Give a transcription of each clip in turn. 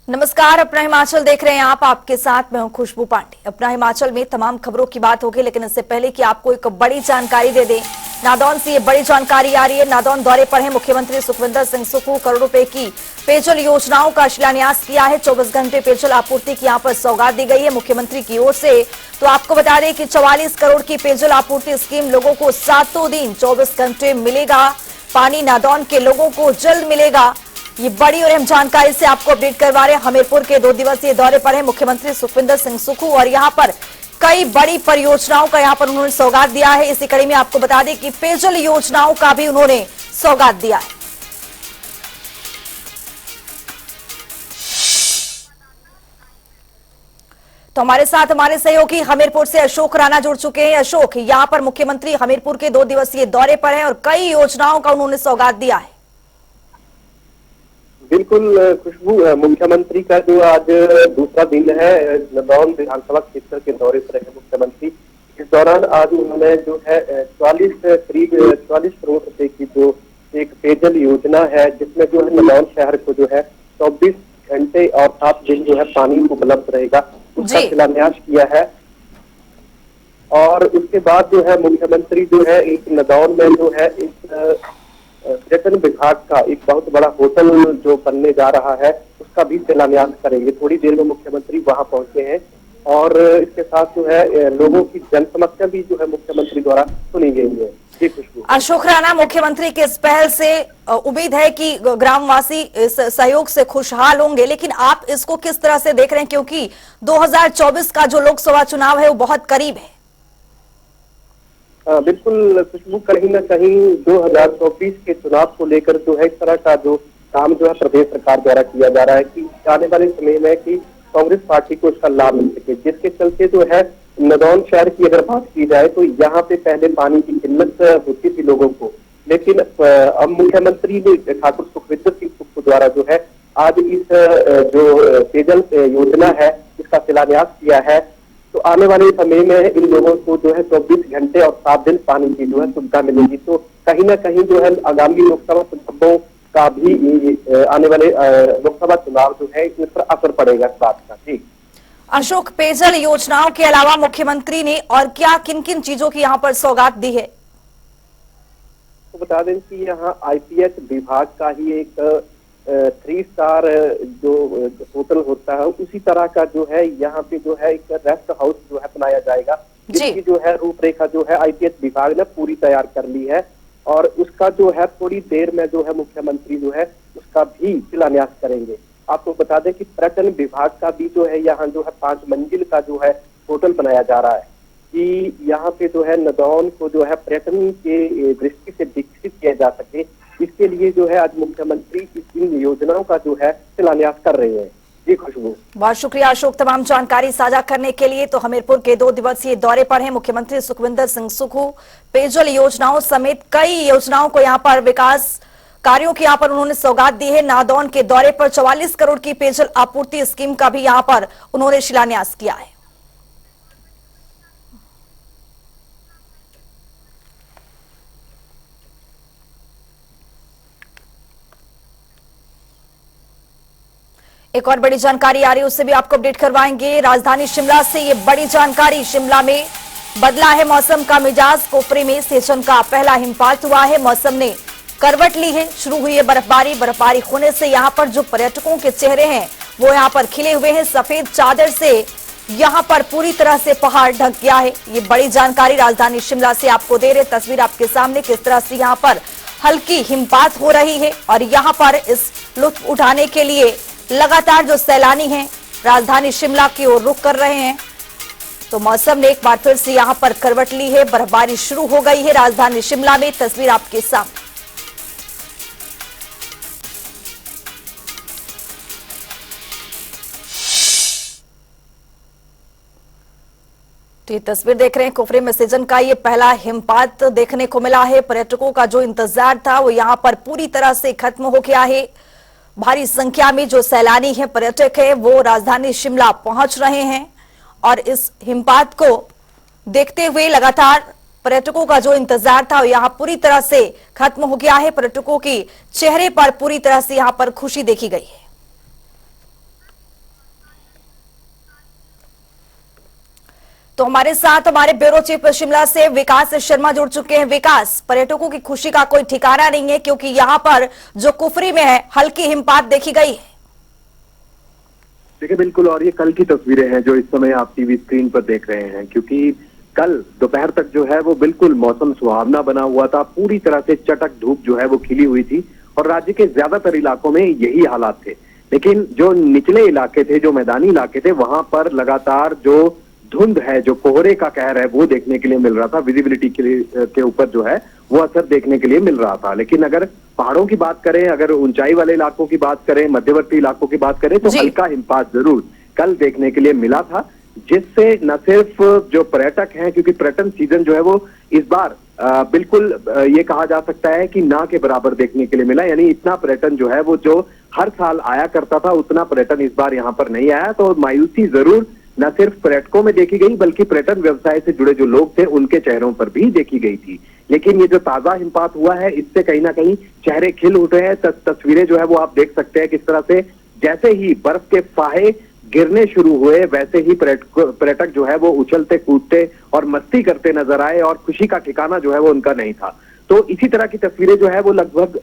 नमस्कार, अपना हिमाचल देख रहे हैं आप। आपके साथ मैं हूं खुशबू पांडे। अपना हिमाचल में तमाम खबरों की बात होगी, लेकिन इससे पहले कि आपको एक बड़ी जानकारी दे दें, नादौन से ये बड़ी जानकारी आ रही है। नादौन दौरे पर है मुख्यमंत्री सुखविंदर सिंह सुक्खू। करोड़ों रुपए की पेयजल योजनाओं का शिलान्यास किया है। 24 घंटे पेयजल आपूर्ति की यहां पर सौगात दी गई है मुख्यमंत्री की ओर से। तो आपको बता दें कि 44 करोड़ की पेयजल आपूर्ति स्कीम लोगों को सातों दिन 24 घंटे मिलेगा। पानी नादौन के लोगों को जल्द मिलेगा। ये बड़ी और अहम जानकारी से आपको अपडेट करवा रहे हैं। हमीरपुर के 2 दिवसीय दौरे पर है मुख्यमंत्री सुखविंदर सिंह सुक्खू और यहां पर कई बड़ी परियोजनाओं का यहां पर उन्होंने सौगात दिया है। इसी कड़ी में आपको बता दें कि पेयजल योजनाओं का भी उन्होंने सौगात दिया है। तो हमारे साथ हमारे सहयोगी हमीरपुर से अशोक राणा जुड़ चुके हैं। अशोक, यहां पर मुख्यमंत्री हमीरपुर के 2 दिवसीय दौरे पर है और कई योजनाओं का उन्होंने सौगात दिया है। बिल्कुल खुशबू, मुख्यमंत्री का जो आज दूसरा दिन है, नादौन विधानसभा क्षेत्र के दौरे पर है मुख्यमंत्री। इस दौरान आज उन्होंने जो है करीब 44 करोड़ रुपए की जो एक पेयजल योजना है, जिसमें जो है नादौन शहर को जो है 24 घंटे और 7 दिन जो है पानी उपलब्ध रहेगा, उसका शिलान्यास किया है। और उसके बाद जो है मुख्यमंत्री जो है एक नादौन में जो है इस पर्यटन विभाग का एक बहुत बड़ा होटल जो बनने जा रहा है, उसका भी शिलान्यास करेंगे। थोड़ी देर में मुख्यमंत्री वहां पहुंचे हैं और इसके साथ जो है लोगों की जन समस्या भी जो है मुख्यमंत्री द्वारा सुनी गई है। जी खुशबू। अशोक राणा, मुख्यमंत्री के इस पहल से उम्मीद है कि ग्रामवासी इस सहयोग से खुशहाल होंगे, लेकिन आप इसको किस तरह से देख रहे हैं, क्योंकि 2024 का जो लोकसभा चुनाव है वो बहुत करीब है। बिल्कुल खुशबू, कहीं न कहीं 2024 के चुनाव को लेकर जो है इस तरह का जो काम जो है प्रदेश सरकार द्वारा किया जा रहा है कि आने वाले समय में कि कांग्रेस पार्टी को इसका लाभ मिल सके, जिसके चलते जो है नादौन शहर की अगर बात की जाए तो यहाँ पे पहले पानी की किल्लत होती थी लोगों को, लेकिन अब मुख्यमंत्री ने ठाकुर सुखविंदर सिंह सुक्खू द्वारा जो है आज इस जो पेयजल योजना है इसका शिलान्यास किया है। तो आने वाले समय में इन लोगों को जो है 24 घंटे और 7 दिन पानी की जो है सुविधा मिलेगी। तो कहीं ना कहीं जो है आगामी लोकसभा चुनावों का भी आने वाले लोकसभा चुनाव जो है इस पर असर पड़ेगा इस बात का। जी अशोक, पेयजल योजनाओं के अलावा मुख्यमंत्री ने और क्या किन किन चीजों की यहाँ पर सौगात दी है? तो बता दें कि यहाँ आईपीएच विभाग का ही एक 3 स्टार जो होटल होता है उसी तरह का जो है यहाँ पे जो है एक रेस्ट हाउस जो है बनाया जाएगा, जिसकी जो है रूपरेखा जो है आईपीएच विभाग ने पूरी तैयार कर ली है और उसका जो है थोड़ी देर में जो है मुख्यमंत्री जो है उसका भी शिलान्यास करेंगे। आपको बता दें कि पर्यटन विभाग का भी जो है यहाँ जो है 5 मंजिल का जो है होटल बनाया जा रहा है कि यहाँ पे जो है नादौन को जो है पर्यटन के दृष्टि से विकसित किया जा सके। इसके लिए जो है आज मुख्यमंत्री इन योजनाओं का जो है शिलान्यास कर रहे हैं। जी खुशबू। बहुत शुक्रिया अशोक, तमाम जानकारी साझा करने के लिए। तो हमीरपुर के 2 दिवसीय दौरे पर हैं मुख्यमंत्री सुखविंदर सिंह सुक्खू। पेयजल योजनाओं समेत कई योजनाओं को यहाँ पर विकास कार्यों की यहाँ पर उन्होंने सौगात दी है। नादौन के दौरे पर 44 करोड़ की पेयजल आपूर्ति स्कीम का भी यहाँ पर उन्होंने शिलान्यास किया है। एक और बड़ी जानकारी आ रही है, उससे भी आपको अपडेट करवाएंगे। राजधानी शिमला से ये बड़ी जानकारी। शिमला में बदला है मौसम का मिजाज। कोपरे में सेशन का पहला हिमपात हुआ है। मौसम ने करवट ली है। शुरू हुई है बर्फबारी। बर्फबारी होने से यहाँ पर जो पर्यटकों के चेहरे हैं वो यहाँ पर खिले हुए हैं। सफेद चादर से यहाँ पर पूरी तरह से पहाड़ ढक गया है। ये बड़ी जानकारी राजधानी शिमला से आपको दे रहे। तस्वीर आपके सामने किस तरह से यहाँ पर हल्की हिमपात हो रही है और यहाँ पर इस लुत्फ उठाने के लिए लगातार जो सैलानी हैं राजधानी शिमला की ओर रुख कर रहे हैं। तो मौसम ने एक बार फिर से यहां पर करवट ली है। बर्फबारी शुरू हो गई है राजधानी शिमला में। तस्वीर आपके सामने। तो ये तस्वीर देख रहे हैं, कुफरी में सीजन का ये पहला हिमपात देखने को मिला है। पर्यटकों का जो इंतजार था वो यहां पर पूरी तरह से खत्म हो गया है। भारी संख्या में जो सैलानी हैं, पर्यटक हैं, वो राजधानी शिमला पहुंच रहे हैं और इस हिमपात को देखते हुए लगातार पर्यटकों का जो इंतजार था वो यहां पूरी तरह से खत्म हो गया है। पर्यटकों की चेहरे पर पूरी तरह से यहां पर खुशी देखी गई है। तो हमारे साथ हमारे ब्यूरो चीफ शिमला से विकास शर्मा जुड़ चुके हैं। विकास, पर्यटकों की खुशी का कोई ठिकाना नहीं है क्योंकि यहाँ पर जो कुफरी में है हल्की हिमपात देखी गई है। देखिए बिल्कुल, और ये कल की तस्वीरें हैं जो इस समय आप टीवी स्क्रीन पर देख रहे हैं, क्योंकि कल दोपहर तक जो है वो बिल्कुल मौसम सुहावना बना हुआ था। पूरी तरह से चटक धूप जो है वो खिली हुई थी और राज्य के ज्यादातर इलाकों में यही हालात थे। लेकिन जो निचले इलाके थे, जो मैदानी इलाके थे, वहां पर लगातार जो धुंध है, जो कोहरे का कहर है, वो देखने के लिए मिल रहा था। विजिबिलिटी के ऊपर जो है वो असर देखने के लिए मिल रहा था। लेकिन अगर पहाड़ों की बात करें, अगर ऊंचाई वाले इलाकों की बात करें, मध्यवर्ती इलाकों की बात करें, तो हल्का हिमपात जरूर कल देखने के लिए मिला था, जिससे न सिर्फ जो पर्यटक हैं, क्योंकि पर्यटन सीजन जो है वो इस बार बिल्कुल ये कहा जा सकता है कि ना के बराबर देखने के लिए मिला। यानी इतना पर्यटन जो है वो जो हर साल आया करता था, उतना पर्यटन इस बार यहाँ पर नहीं आया। तो मायूसी जरूर न सिर्फ पर्यटकों में देखी गई, बल्कि पर्यटन व्यवसाय से जुड़े जो लोग थे उनके चेहरों पर भी देखी गई थी। लेकिन ये जो ताजा हिमपात हुआ है, इससे कहीं ना कहीं चेहरे खिल उठे हैं। तस्वीरें जो है वो आप देख सकते हैं किस तरह से जैसे ही बर्फ के फाहे गिरने शुरू हुए, वैसे ही पर्यटक जो है वो उछलते कूदते और मस्ती करते नजर आए और खुशी का ठिकाना जो है वो उनका नहीं था। तो इसी तरह की तस्वीरें जो है वो लगभग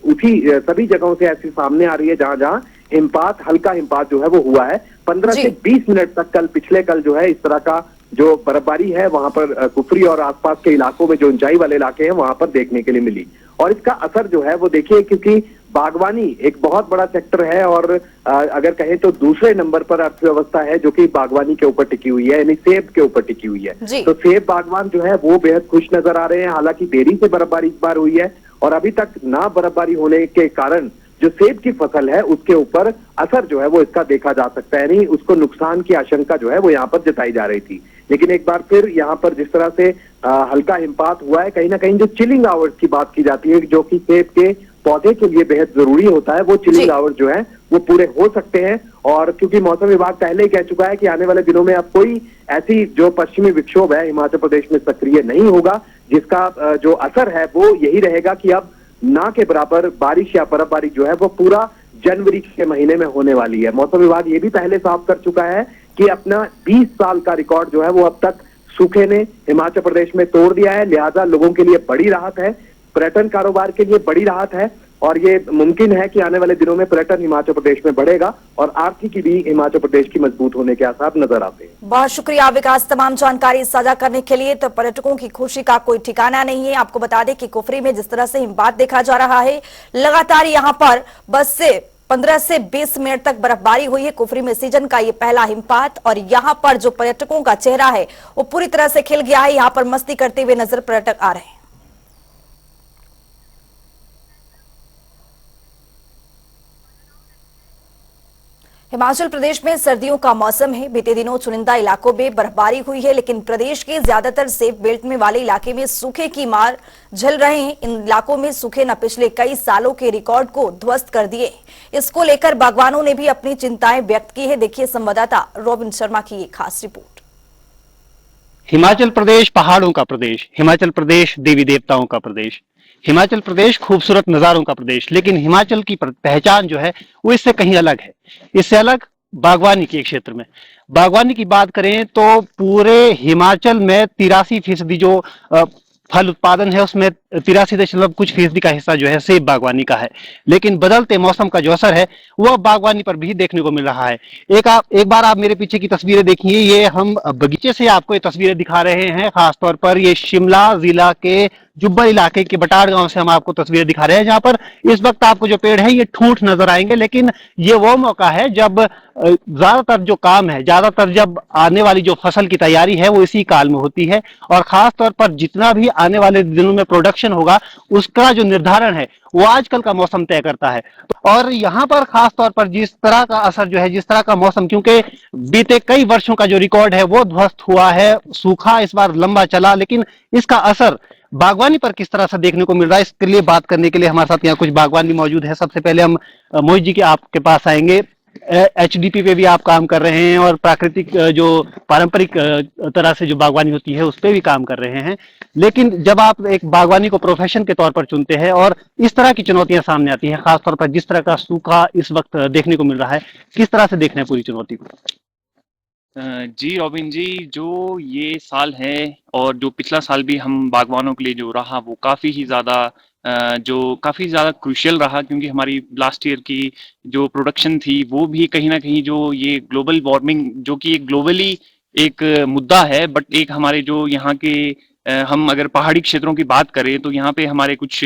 सभी जगहों से ऐसी सामने आ रही है जहां जहां हिमपात, हल्का हिमपात जो है वो हुआ है। 15 से 20 मिनट तक पिछले कल जो है इस तरह का जो बर्फबारी है वहां पर कुफरी और आसपास के इलाकों में, जो ऊंचाई वाले इलाके हैं, वहां पर देखने के लिए मिली। और इसका असर जो है वो देखिए, क्योंकि बागवानी एक बहुत बड़ा सेक्टर है और अगर कहें तो दूसरे नंबर पर अर्थव्यवस्था है जो कि बागवानी के ऊपर टिकी हुई है, यानी सेब के ऊपर टिकी हुई है। तो सेब बागवान जो है वो बेहद खुश नजर आ रहे हैं। हालांकि देरी से बर्फबारी इस बार हुई है और अभी तक ना बर्फबारी होने के कारण जो सेब की फसल है उसके ऊपर असर जो है वो इसका देखा जा सकता है। नहीं, उसको नुकसान की आशंका जो है वो यहाँ पर जताई जा रही थी। लेकिन एक बार फिर यहाँ पर जिस तरह से हल्का हिमपात हुआ है, कहीं ना कहीं जो चिलिंग आवर्स की बात की जाती है, जो कि सेब के पौधे के लिए बेहद जरूरी होता है, वो चिलिंग आवर्स जो है वो पूरे हो सकते हैं। और क्योंकि मौसम विभाग पहले ही कह चुका है कि आने वाले दिनों में अब कोई ऐसी जो पश्चिमी विक्षोभ है हिमाचल प्रदेश में सक्रिय नहीं होगा, जिसका जो असर है वो यही रहेगा कि अब ना के बराबर बारिश या बर्फबारी जो है वो पूरा जनवरी के महीने में होने वाली है। मौसम विभाग ये भी पहले साफ कर चुका है कि अपना 20 साल का रिकॉर्ड जो है वो अब तक सूखे ने हिमाचल प्रदेश में तोड़ दिया है। लिहाजा लोगों के लिए बड़ी राहत है, पर्यटन कारोबार के लिए बड़ी राहत है और ये मुमकिन है कि आने वाले दिनों में पर्यटन हिमाचल प्रदेश में बढ़ेगा और आर्थिकी भी हिमाचल प्रदेश की मजबूत होने के आसार नजर आते हैं। बहुत शुक्रिया विकास, तमाम जानकारी साझा करने के लिए। तो पर्यटकों की खुशी का कोई ठिकाना नहीं है। आपको बता दें कि कुफरी में जिस तरह से हिमपात देखा जा रहा है, लगातार यहाँ पर बस से 15 से 20 मिनट तक बर्फबारी हुई है। कुफरी में सीजन का ये पहला हिमपात और यहाँ पर जो पर्यटकों का चेहरा है वो पूरी तरह से खिल गया है। यहाँ पर मस्ती करते हुए नजर पर्यटक आ रहे हैं। हिमाचल प्रदेश में सर्दियों का मौसम है। बीते दिनों चुनिंदा इलाकों में बर्फबारी हुई है, लेकिन प्रदेश के ज्यादातर सेब बेल्ट में वाले इलाके में सूखे की मार झेल रहे हैं। इन इलाकों में सूखे ने पिछले कई सालों के रिकॉर्ड को ध्वस्त कर दिए। इसको लेकर बागवानों ने भी अपनी चिंताएं व्यक्त की है। देखिए संवाददाता रॉबिन शर्मा की ये खास रिपोर्ट। हिमाचल प्रदेश पहाड़ों का प्रदेश, हिमाचल प्रदेश देवी देवताओं का प्रदेश, हिमाचल प्रदेश खूबसूरत नजारों का प्रदेश। लेकिन हिमाचल की पहचान जो है वो इससे कहीं अलग है। इससे अलग बागवानी के क्षेत्र में, बागवानी की बात करें तो पूरे हिमाचल में 83% जो फल उत्पादन है उसमें 83 कुछ फीसदी का हिस्सा जो है सेब बागवानी का है। लेकिन बदलते मौसम का जो असर है वो बागवानी पर भी देखने को मिल रहा है। एक बार आप मेरे पीछे की तस्वीरें देखिए। ये हम बगीचे से आपको ये तस्वीरें दिखा रहे हैं। खासतौर पर ये शिमला जिला के जुब्बल इलाके के बटाड़ गांव से हम आपको तस्वीरें दिखा रहे हैं, जहां पर इस वक्त आपको जो पेड़ है ये ठूंठ नजर आएंगे। लेकिन ये वो मौका है जब ज्यादातर जो काम है, ज्यादातर जब आने वाली जो फसल की तैयारी है वो इसी काल में होती है। और खास तौर पर जितना भी आने वाले दिनों में प्रोडक्शन होगा उसका जो निर्धारण है वो आजकल का मौसम तय करता है। और यहाँ पर खास तौर पर जिस तरह का असर जो है, जिस तरह का मौसम, क्योंकि बीते कई वर्षों का जो रिकॉर्ड है वो ध्वस्त हुआ है, सूखा इस बार लंबा चला, लेकिन इसका असर बागवानी पर किस तरह से देखने को मिल रहा है, इसके लिए बात करने के लिए हमारे साथ यहाँ कुछ बागवान भी मौजूद है। सबसे पहले हम मोहित जी के आपके पास आएंगे। एचडीपी पे भी आप काम कर रहे हैं और प्राकृतिक जो पारंपरिक तरह से जो बागवानी होती है उस पर भी काम कर रहे हैं। लेकिन जब आप एक बागवानी को प्रोफेशन के तौर पर चुनते हैं और इस तरह की चुनौतियां सामने आती हैं, खासतौर पर जिस तरह का सूखा इस वक्त देखने को मिल रहा है, किस तरह से देखना है पूरी चुनौती को? जी रॉबिन जी, जो ये साल है और जो पिछला साल भी हम बागवानों के लिए जो रहा वो काफ़ी ज़्यादा क्रूशियल रहा, क्योंकि हमारी लास्ट ईयर की जो प्रोडक्शन थी वो भी कहीं न कहीं जो ये ग्लोबल वार्मिंग जो कि एक ग्लोबली एक मुद्दा है, बट एक हमारे जो यहाँ के हम अगर पहाड़ी क्षेत्रों की बात करें तो यहाँ पे हमारे कुछ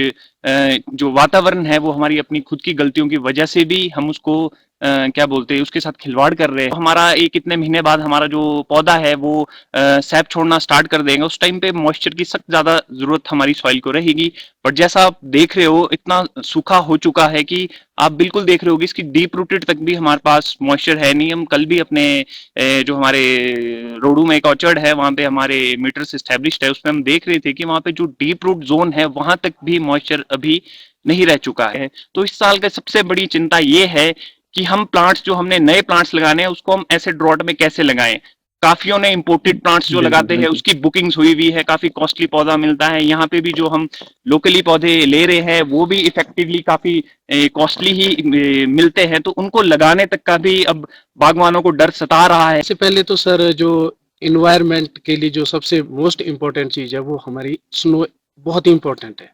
जो वातावरण है वो हमारी अपनी खुद की गलतियों की वजह से भी हम उसको क्या बोलते हैं उसके साथ खिलवाड़ कर रहे हैं। तो हमारा एक कितने महीने बाद हमारा जो पौधा है वो सैप छोड़ना स्टार्ट कर देगा, उस टाइम पे मॉइस्चर की सख्त ज्यादा जरूरत हमारी सॉइल को रहेगी। बट जैसा आप देख रहे हो इतना सूखा हो चुका है कि आप बिल्कुल देख रहे हो कि इसकी डीप रूटेड तक भी हमारे पास मॉइस्चर है नहीं। हम कल भी अपने जो हमारे रोडू में एक ऑर्चर्ड है वहां पे हमारे मीटर्स एस्टेब्लिश्ड है, उसमें हम देख रहे थे कि वहां पे जो डीप रूट जोन है वहां तक भी मॉइस्चर अभी नहीं रह चुका है। तो इस साल का सबसे बड़ी चिंता ये है कि हम प्लांट्स जो हमने नए प्लांट्स लगाने हैं उसको हम ऐसे ड्रॉट में कैसे लगाएं। काफियों ने इंपोर्टेड प्लांट्स जो लगाते हैं उसकी बुकिंग्स हुई हुई है, काफी कॉस्टली पौधा मिलता है। यहाँ पे भी जो हम लोकली पौधे ले रहे हैं वो भी इफेक्टिवली काफी कॉस्टली ही मिलते हैं, तो उनको लगाने तक का भी अब बागवानों को डर सता रहा है। इससे पहले तो सर जो इन्वायरमेंट के लिए जो सबसे मोस्ट इम्पोर्टेंट चीज है वो हमारी स्नो बहुत इम्पोर्टेंट है।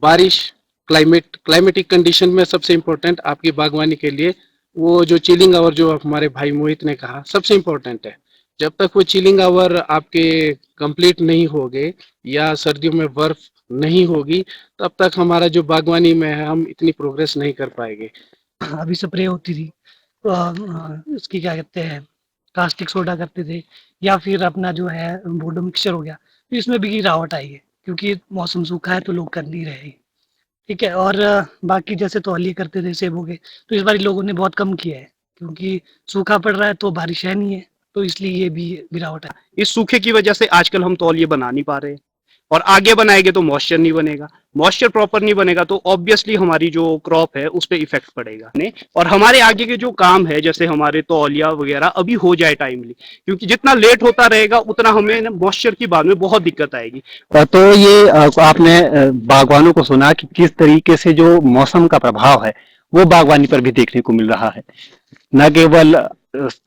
बारिश क्लाइमेटिक कंडीशन में सबसे इम्पोर्टेंट आपकी बागवानी के लिए वो जो चिलिंग आवर जो हमारे भाई मोहित ने कहा सबसे इम्पोर्टेंट है। जब तक वो चिलिंग आवर आपके कंप्लीट नहीं होंगे या सर्दियों में बर्फ नहीं होगी तब तक हमारा जो बागवानी में है हम इतनी प्रोग्रेस नहीं कर पाएंगे। अभी स्प्रे होती थी उसकी क्या कहते हैं कास्टिक सोडा करते थे या फिर अपना जो है बोडो मिक्सचर हो गया, तो इसमें भी गिरावट आई है क्योंकि मौसम सूखा है तो लोग कर नहीं रहे। ठीक है, और बाकी जैसे तौलिए करते थे सेबों के, तो इस बार लोगों ने बहुत कम किया है क्योंकि सूखा पड़ रहा है तो बारिश है नहीं है, तो इसलिए ये भी गिरावट है। इस सूखे की वजह से आजकल हम तौलिए बना नहीं पा रहे हैं और आगे बनाएंगे तो मॉइस्चर नहीं बनेगा, मॉइस्चर प्रॉपर नहीं बनेगा तो ऑब्वियसली हमारी जो क्रॉप है उस पर इफेक्ट पड़ेगा। और हमारे आगे के जो काम है जैसे हमारे तौलिया वगैरह अभी हो जाए टाइमली, क्योंकि जितना लेट होता रहेगा उतना हमें मॉइस्चर की बाद में बहुत दिक्कत आएगी। तो ये आपने बागवानों को सुना कि किस तरीके से जो मौसम का प्रभाव है वो बागवानी पर भी देखने को मिल रहा है, न केवल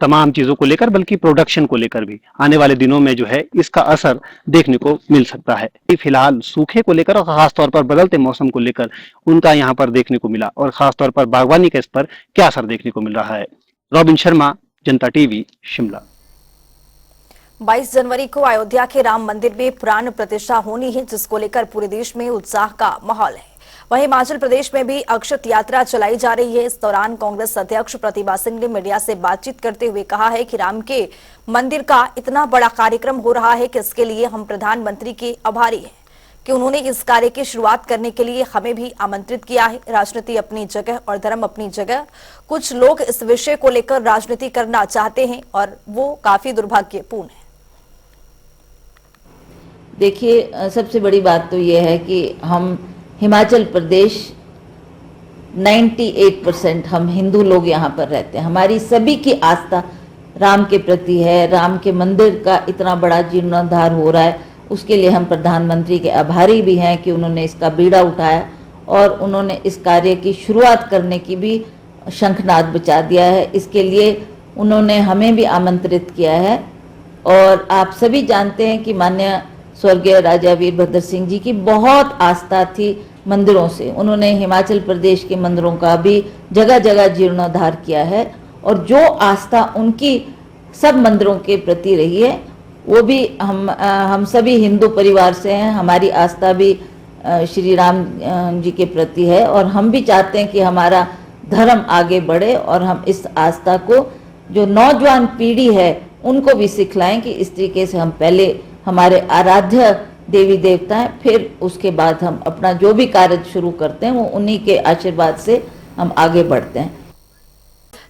तमाम चीजों को लेकर बल्कि प्रोडक्शन को लेकर भी आने वाले दिनों में जो है इसका असर देखने को मिल सकता है। फिलहाल सूखे को लेकर और खासतौर पर बदलते मौसम को लेकर उनका यहाँ पर देखने को मिला और खासतौर पर बागवानी का इस पर क्या असर देखने को मिल रहा है। रॉबिन शर्मा, जनता टीवी, शिमला। 22 जनवरी को अयोध्या के राम मंदिर में प्राण प्रतिष्ठा होनी है, जिसको लेकर पूरे देश में उत्साह का माहौल है। वहीं हिमाचल प्रदेश में भी अक्षत यात्रा चलाई जा रही है। इस दौरान कांग्रेस अध्यक्ष प्रतिभा सिंह ने मीडिया से बातचीत करते हुए कहा है कि राम के मंदिर का इतना बड़ा कार्यक्रम हो रहा है कि इसके लिए हम प्रधानमंत्री के आभारी हैं कि उन्होंने इस कार्य की शुरुआत करने के लिए हमें भी आमंत्रित किया है। राजनीति अपनी जगह और धर्म अपनी जगह। कुछ लोग इस विषय को लेकर राजनीति करना चाहते हैं और वो काफी दुर्भाग्यपूर्ण है। देखिए, सबसे बड़ी बात तो ये है कि हम हिमाचल प्रदेश 98% हम हिंदू लोग यहाँ पर रहते हैं। हमारी सभी की आस्था राम के प्रति है। राम के मंदिर का इतना बड़ा जीर्णोद्धार हो रहा है, उसके लिए हम प्रधानमंत्री के आभारी भी हैं कि उन्होंने इसका बीड़ा उठाया और उन्होंने इस कार्य की शुरुआत करने की भी शंखनाद बजा दिया है। इसके लिए उन्होंने हमें भी आमंत्रित किया है। और आप सभी जानते हैं कि माननीय स्वर्गीय राजा वीरभद्र सिंह जी की बहुत आस्था थी मंदिरों से। उन्होंने हिमाचल प्रदेश के मंदिरों का भी जगह जगह जीर्णोद्धार किया है और जो आस्था उनकी सब मंदिरों के प्रति रही है वो भी हम सभी हिंदू परिवार से हैं। हमारी आस्था भी श्री राम जी के प्रति है और हम भी चाहते हैं कि हमारा धर्म आगे बढ़े और हम इस आस्था को जो नौजवान पीढ़ी है उनको भी सिखलाएं कि इस तरीके से हम पहले हमारे आराध्य देवी देवता हैं, फिर उसके बाद हम अपना जो भी कार्य शुरू करते हैं वो उन्हीं के आशीर्वाद से हम आगे बढ़ते हैं।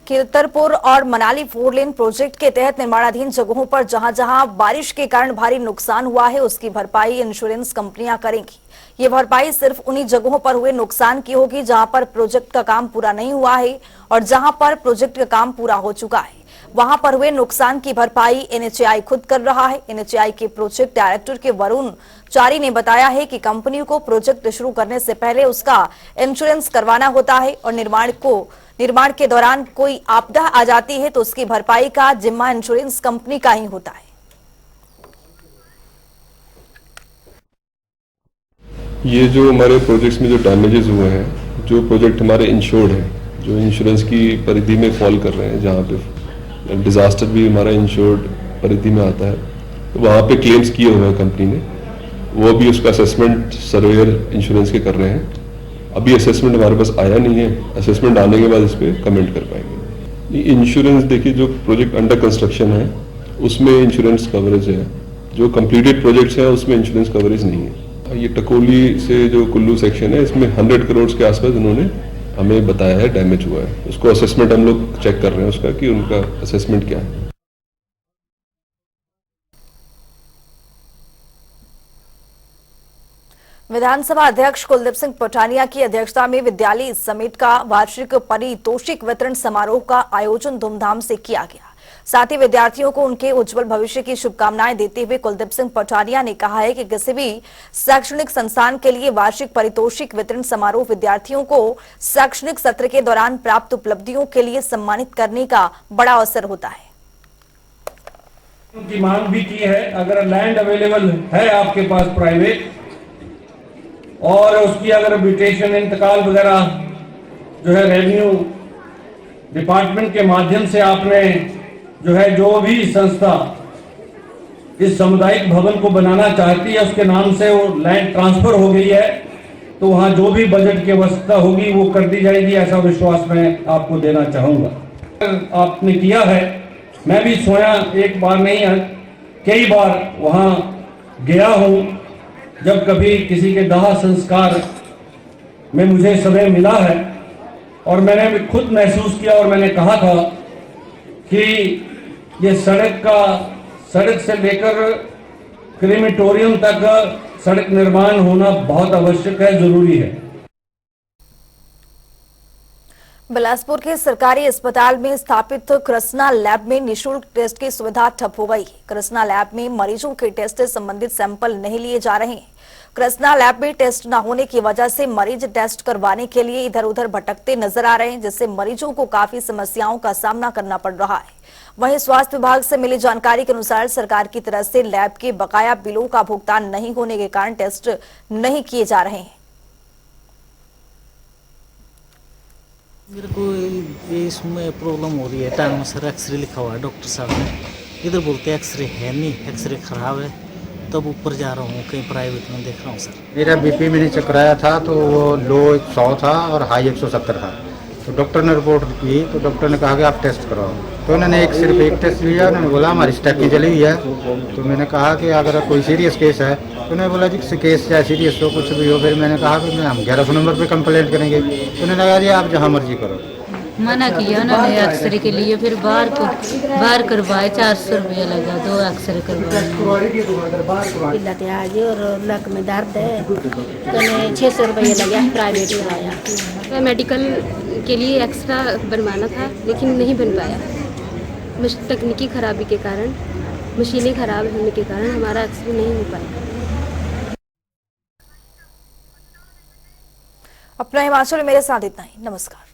कीरतपुर और मनाली 4 लेन प्रोजेक्ट के तहत निर्माणाधीन जगहों पर जहां जहां बारिश के कारण भारी नुकसान हुआ है उसकी भरपाई इंश्योरेंस कंपनियां करेंगी। ये भरपाई सिर्फ उन्हीं जगहों पर हुए नुकसान की होगी जहां पर प्रोजेक्ट का काम पूरा नहीं हुआ है और जहां पर प्रोजेक्ट का काम पूरा हो चुका है वहां पर हुए नुकसान की भरपाई एनएचएआई खुद कर रहा है। एनएचएआई के प्रोजेक्ट डायरेक्टर के वरुण चारी ने बताया है कि कंपनी को प्रोजेक्ट शुरू करने से पहले उसका इंश्योरेंस करवाना होता है और निर्माण के दौरान कोई आपदा आ जाती है तो उसकी भरपाई का जिम्मा इंश्योरेंस कंपनी का ही होता है। ये जो हमारे प्रोजेक्ट्स में जो डैमेजेस हुए हैं, जो प्रोजेक्ट हमारे इंश्योर्ड हैं, जो इंश्योरेंस की परिधि में फॉल कर रहे हैं, जहाँ पे डिजास्टर भी हमारा इंश्योर्ड परिधि में आता है, तो वहाँ पे क्लेम्स किए हुए हैं कंपनी ने, वो अभी उसका असेसमेंट सर्वेयर इंश्योरेंस के कर रहे हैं। अभी असेसमेंट हमारे पास आया नहीं है, असेसमेंट आने के बाद इस पर कमेंट कर पाएंगे। इंश्योरेंस देखिए, जो प्रोजेक्ट अंडर कंस्ट्रक्शन है उसमें इंश्योरेंस कवरेज है, जो कंप्लीटेड प्रोजेक्ट्स हैं उसमें इंश्योरेंस कवरेज नहीं है। ये टकोली से जो कुल्लू सेक्शन है, इसमें 100 करोड़ के आसपास उन्होंने हमें बताया है डैमेज हुआ है। उसको असेसमेंट हम लोग चेक कर रहे हैं उसका, कि उनका असेसमेंट क्या है। विधानसभा अध्यक्ष कुलदीप सिंह पटानिया की अध्यक्षता में विद्यालय समेत का वार्षिक पारितोषिक वितरण समारोह का आयोजन धूमधाम से किया गया। साथ ही विद्यार्थियों को उनके उज्जवल भविष्य की शुभकामनाएं देते हुए कुलदीप सिंह पटानिया ने कहा है कि किसी भी शैक्षणिक संस्थान के लिए वार्षिक पारितोषिक वितरण समारोह विद्यार्थियों को शैक्षणिक सत्र के दौरान प्राप्त उपलब्धियों के लिए सम्मानित करने का बड़ा अवसर होता है। उनकी मांग भी की है, अगर लैंड अवेलेबल है आपके पास प्राइवेट, और उसकी अगर म्यूटेशन इंतकाल वगैरह जो है रेवेन्यू डिपार्टमेंट के माध्यम से आपने जो है, जो भी संस्था इस सामुदायिक भवन को बनाना चाहती है उसके नाम से वो लैंड ट्रांसफर हो गई है, तो वहां जो भी बजट की आवश्यकता होगी वो कर दी जाएगी, ऐसा विश्वास मैं आपको देना चाहूंगा। आपने किया है, मैं भी स्वयं एक बार नहीं कई बार वहां गया हूं, जब कभी किसी के दाह संस्कार में मुझे समय मिला है, और मैंने भी खुद महसूस किया और मैंने कहा था कि ये सड़क से लेकर क्रीमेटोरियम तक सड़क निर्माण होना बहुत आवश्यक है, जरूरी है। बिलासपुर के सरकारी अस्पताल में स्थापित कृष्णा लैब में निःशुल्क टेस्ट की सुविधा ठप हो गई। कृष्णा लैब में मरीजों के टेस्ट से संबंधित सैंपल नहीं लिए जा रहे हैं। कृष्णा लैब में टेस्ट न होने की वजह से मरीज टेस्ट करवाने के लिए इधर उधर भटकते नजर आ रहे हैं, जिससे मरीजों को काफी समस्याओं का सामना करना पड़ रहा है। वहीं स्वास्थ्य विभाग से मिली जानकारी के अनुसार सरकार की तरफ से लैब के बकाया बिलों का भुगतान नहीं होने के कारण टेस्ट नहीं किए जा रहे हैं। मेरे को इसमें प्रॉब्लम हो रही है, टांग में सर एक्सरे लिखा हुआ है डॉक्टर साहब ने, इधर बोलते हैं एक्सरे है नहीं, एक्सरे खराब है, तब ऊपर जा रहा हूँ कहीं प्राइवेट में देख रहा हूँ सर। मेरा बीपी मैंने चेक कराया था तो वो लो 100 था और हाई 170 था, तो डॉक्टर ने रिपोर्ट की तो डॉक्टर ने कहा कि आप टेस्ट कराओ, तो उन्होंने सिर्फ एक टेस्ट लिया। उन्होंने बोला हमारी स्टैकी जली हुई है, तो मैंने कहा कि अगर कोई सीरियस केस है, तो उन्होंने बोला जी केस चाहे सीरियस हो कुछ भी हो, फिर मैंने कहा कि हम 1100 नंबर पे कंप्लेंट करेंगे, तो उन्होंने कहा जी आप जहाँ मर्जी करो। मना किया उन्होंने एक्सरे के लिए, फिर बाहर करवाए 400 रुपया लगा, 2 एक्सरे करवाए। और लक में दर्द है तो 600 रुपया लगा, प्राइवेट में आया। मेडिकल के लिए एक्स्ट्रा बनवाना था लेकिन नहीं बन पाया, तकनीकी खराबी के कारण, मशीनें खराब होने के कारण हमारा एक्सरे नहीं हो पाया। अपना हिमाचल मेरे साथ इतना ही, नमस्कार।